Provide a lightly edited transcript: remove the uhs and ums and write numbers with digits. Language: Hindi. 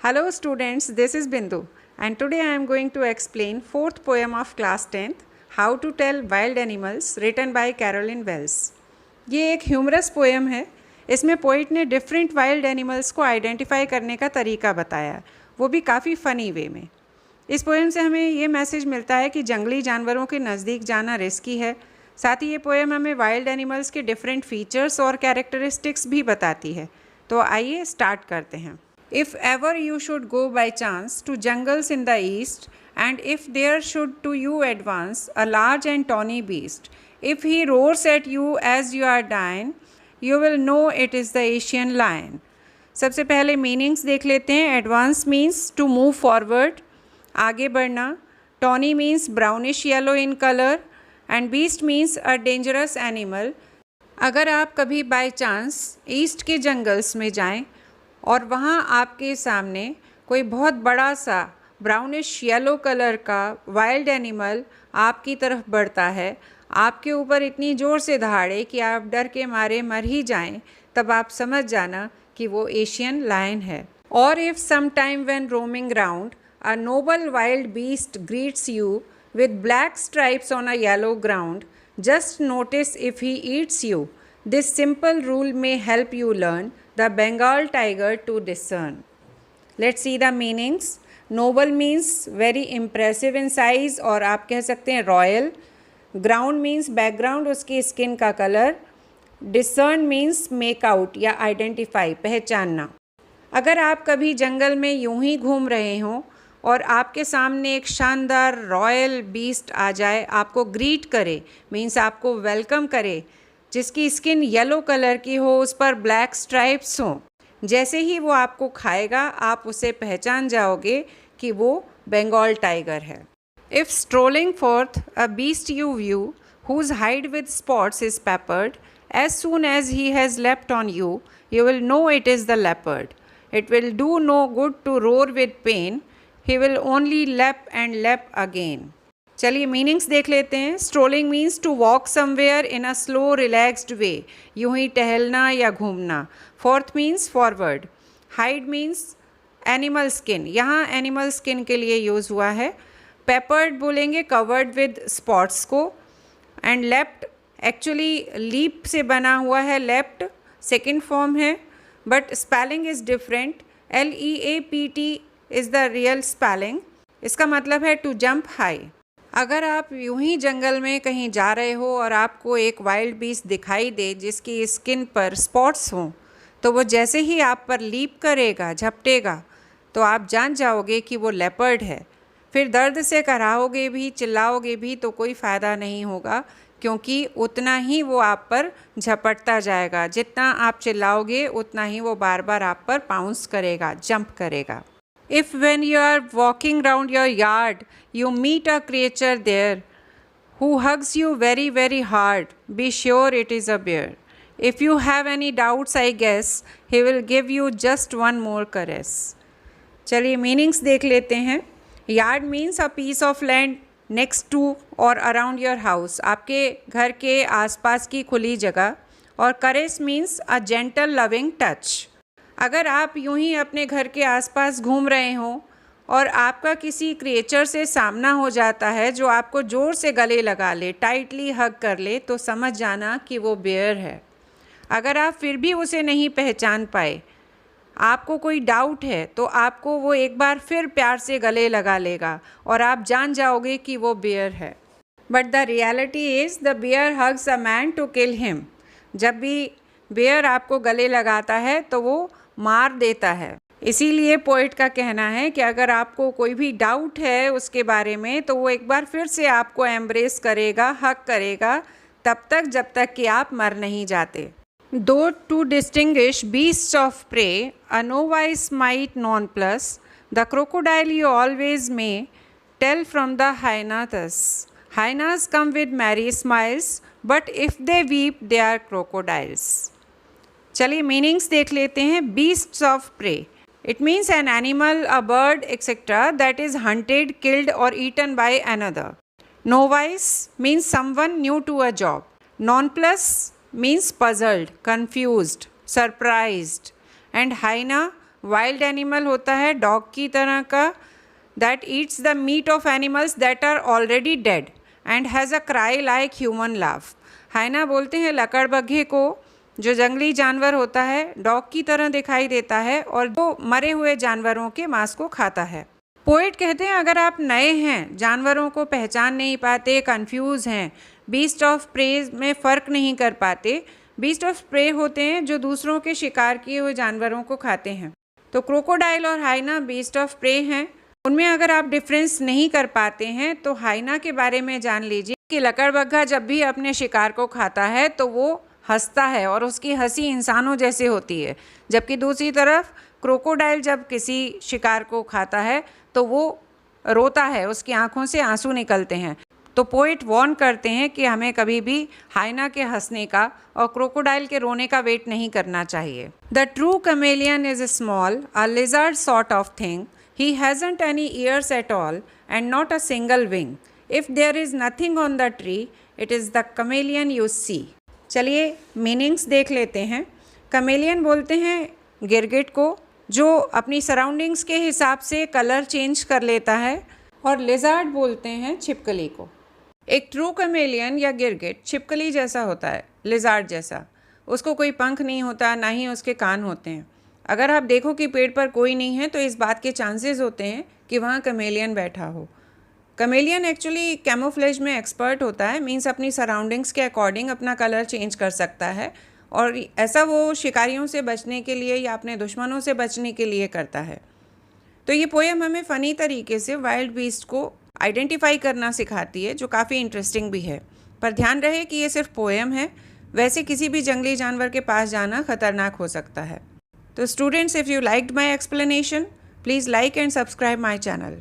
Hello students, this is Bindu and today I am going to explain fourth poem of class 10th, How to Tell Wild Animals, written by Carolyn Wells. ये एक ह्यूमरस पोएम है। इसमें पोइट ने डिफरेंट वाइल्ड एनिमल्स को आइडेंटिफाई करने का तरीका बताया, वो भी काफ़ी फ़नी वे में। इस पोएम से हमें ये मैसेज मिलता है कि जंगली जानवरों के नज़दीक जाना रिस्की है। साथ ही ये पोएम हमें वाइल्ड एनिमल्स के डिफरेंट फीचर्स और कैरेक्टरिस्टिक्स भी बताती है। तो आइए स्टार्ट करते हैं। If ever you should go by chance to jungles in the east, and if there should to you advance a large and tawny beast, if he roars at you as you are dying, you will know it is the Asian lion. सबसे पहले मीनिंग्स देख लेते हैं। Advance means to move forward, आगे बढ़ना। Tawny means brownish yellow in colour, and beast means a dangerous animal. अगर आप कभी बाय चांस ईस्ट के जंगल्स में जाएं और वहाँ आपके सामने कोई बहुत बड़ा सा ब्राउनिश येलो कलर का वाइल्ड एनिमल आपकी तरफ बढ़ता है, आपके ऊपर इतनी ज़ोर से दहाड़े कि आप डर के मारे मर ही जाएं, तब आप समझ जाना कि वो एशियन लायन है। और if some time when roaming round a noble wild beast greets you with black stripes on a yellow ground, just notice if he eats you. This simple rule may help you learn the Bengal tiger to discern. Let's see the meanings. Noble means very impressive in size और आप कह सकते हैं royal. Ground means background, उसकी skin का color. Discern means make out या identify, पहचानना। अगर आप कभी जंगल में यूं ही घूम रहे हों और आपके सामने एक शानदार रॉयल बीस्ट आ जाए, आपको ग्रीट करे, मीन्स आपको वेलकम करे, जिसकी स्किन येलो कलर की हो, उस पर ब्लैक स्ट्राइप्स हों, जैसे ही वो आपको खाएगा आप उसे पहचान जाओगे कि वो बंगाल टाइगर है। If strolling forth a beast you view whose hide with spots is peppered, as soon as he has leapt on you, you will know it is the leopard. It will do no good to roar with pain, he will only leap and leap again. चलिए मीनिंग्स देख लेते हैं। Strolling means to walk somewhere in a slow relaxed way, यूं ही टहलना या घूमना। Fourth means forward. Hide means animal skin, यहाँ एनिमल स्किन के लिए यूज़ हुआ है। पेपर्ड बोलेंगे कवर्ड विद स्पॉट्स को। एंड लेफ्ट एक्चुअली लीप से बना हुआ है, लेफ्ट सेकेंड फॉर्म है, but spelling is different. LEAPT is the real spelling. इसका मतलब है टू जंप हाई। अगर आप यूं ही जंगल में कहीं जा रहे हो और आपको एक वाइल्ड बीस्ट दिखाई दे जिसकी स्किन पर स्पॉट्स हों, तो वो जैसे ही आप पर लीप करेगा, झपटेगा, तो आप जान जाओगे कि वो लेपर्ड है। फिर दर्द से कराओगे भी, चिल्लाओगे भी, तो कोई फ़ायदा नहीं होगा, क्योंकि उतना ही वो आप पर झपटता जाएगा। जितना आप चिल्लाओगे उतना ही वो बार बार आप पर पाउंस करेगा, जंप करेगा। If when you are walking round your yard, you meet a creature there who hugs you very, very hard, be sure it is a bear. If you have any doubts, I guess he will give you just one more caress. चलिए मीनिंग्स देख लेते हैं। Yard means a piece of land next to or around your house, आपके घर के आसपास की खुली जगह। और caress means a gentle loving touch। अगर आप यूं ही अपने घर के आसपास घूम रहे हों और आपका किसी क्रिएचर से सामना हो जाता है जो आपको ज़ोर से गले लगा ले, टाइटली हग कर ले, तो समझ जाना कि वो बेयर है। अगर आप फिर भी उसे नहीं पहचान पाए, आपको कोई डाउट है, तो आपको वो एक बार फिर प्यार से गले लगा लेगा और आप जान जाओगे कि वो बेयर है। But the reality is the bear hugs a man to kill him. जब भी बेयर आपको गले लगाता है तो वो मार देता है। इसीलिए पोइट का कहना है कि अगर आपको कोई भी डाउट है उसके बारे में, तो वो एक बार फिर से आपको एम्ब्रेस करेगा, हक करेगा, तब तक जब तक कि आप मर नहीं जाते। दो to distinguish beasts of prey, a novice might nonplus, the crocodile you always may tell from the hyena thus. Hyenas come with merry smiles, but if they weep they are crocodiles. चलिए मीनिंग्स देख लेते हैं। Beasts of prey, it means an animal, a bird etcetera that is hunted, killed और eaten by another. Novice means someone new to a job. Nonplus means puzzled, confused, surprised, and hyena wild animal होता है डॉग की तरह का, that eats the meat of animals that are already dead and has a cry like human laugh. Hyena बोलते हैं लकड़बग्घे को, जो जंगली जानवर होता है, डॉग की तरह दिखाई देता है और वो मरे हुए जानवरों के मांस को खाता है। पोएट कहते हैं अगर आप नए हैं, जानवरों को पहचान नहीं पाते, कंफ्यूज हैं, बीस्ट ऑफ प्रे में फ़र्क नहीं कर पाते। बीस्ट ऑफ प्रे होते हैं जो दूसरों के शिकार किए हुए जानवरों को खाते हैं। तो क्रोकोडाइल और हाइना बीस्ट ऑफ प्रे हैं। उनमें अगर आप डिफरेंस नहीं कर पाते हैं तो हाइना के बारे में जान लीजिए कि लकड़बग्घा जब भी अपने शिकार को खाता है तो वो हंसता है और उसकी हंसी इंसानों जैसे होती है, जबकि दूसरी तरफ क्रोकोडाइल जब किसी शिकार को खाता है तो वो रोता है, उसकी आंखों से आंसू निकलते हैं। तो पोएट वार्न करते हैं कि हमें कभी भी हाइना के हंसने का और क्रोकोडाइल के रोने का वेट नहीं करना चाहिए। The true chameleon is small, a lizard sort of thing. He hasn't any ears at all and not a single wing. If there is nothing on the tree, it is the chameleon you see. चलिए मीनिंग्स देख लेते हैं। कमेलियन बोलते हैं गिरगिट को, जो अपनी सराउंडिंग्स के हिसाब से कलर चेंज कर लेता है, और लिजार्ड बोलते हैं छिपकली को। एक ट्रू कमेलियन या गिरगिट छिपकली जैसा होता है, लिजार्ड जैसा। उसको कोई पंख नहीं होता, ना ही उसके कान होते हैं। अगर आप देखो कि पेड़ पर कोई नहीं है तो इस बात के चांसेस होते हैं कि वहाँ कमेलियन बैठा हो। कमेलियन एक्चुअली कैमोफ्लेज में एक्सपर्ट होता है, मींस अपनी सराउंडिंग्स के अकॉर्डिंग अपना कलर चेंज कर सकता है, और ऐसा वो शिकारियों से बचने के लिए या अपने दुश्मनों से बचने के लिए करता है। तो ये पोएम हमें फ़नी तरीके से वाइल्ड बीस्ट को आइडेंटिफाई करना सिखाती है, जो काफ़ी इंटरेस्टिंग भी है। पर ध्यान रहे कि ये सिर्फ पोएम है, वैसे किसी भी जंगली जानवर के पास जाना ख़तरनाक हो सकता है। So students, if you liked my explanation, please like and subscribe my channel.